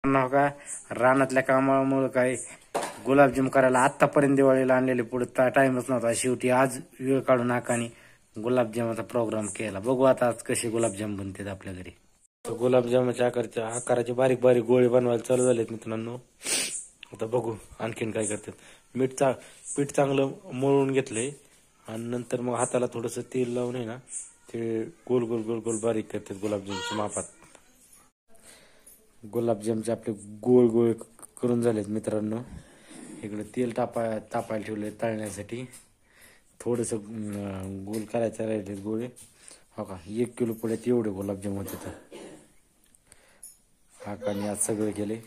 का रानातल्या कामामुळे काय गुलाबजाम करायला आतापर्यंत दिवाळीला आणलेले पुढे टाइमच नव्हता. शेवटी आज वेळ काढून नाकाने गुलाबजामाचा प्रोग्राम केला. बघू आता आज कसे गुलाबजाम बनतात आपल्या घरी. गुलाबजामाच्या आकाराचे बारीक बारीक गोळे बनवायला चालू झालेत मित्रांनो. आता बघू आणखीन काय करतात. पीठ चांगलं मळून घेतलंय आणि नंतर मग हाताला थोडस तेल लावून आहे ना ते गोल गोल गोल गोल बारीक करतात गुलाबजामच्या मापात. गुलाबजामचे आपले गोळ गोळ करून झालेत मित्रांनो. इकडे तेल तापायला ठेवले तळण्यासाठी. थोडस गोल करायचं राहिले गोळे. हो का 1 किलो पुढ्यात एवढे गुलाबजाम होते. तर काकाने आज सगळे केले.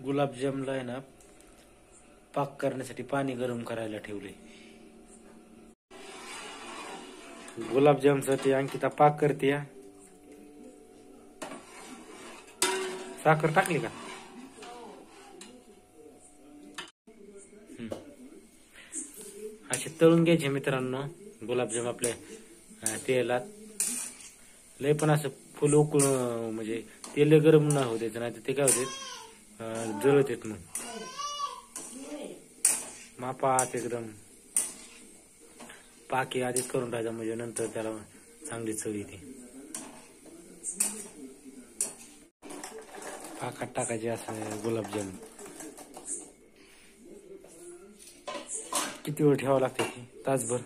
गुलाबजामला आहे ना पाक करण्यासाठी पाणी गरम करायला ठेवले. गुलाबजामसाठी अंकिता पाक करते. साखर टाकली का? असे तळून घ्यायचे मित्रांनो गुलाबजाम आपल्या तेलात. लय पण असं फुल उकळून म्हणजे तेल गरम न होऊ द्यायचं, नाही तर ते काय होते जळत येत. मग मापात एकदम पाकी आधीच करून राहायचा म्हणजे नंतर त्याला चांगली चव येते. पाकात टाकायचे असं गुलाबजाम. किती वेळ ठेवावं लागते? तासभर.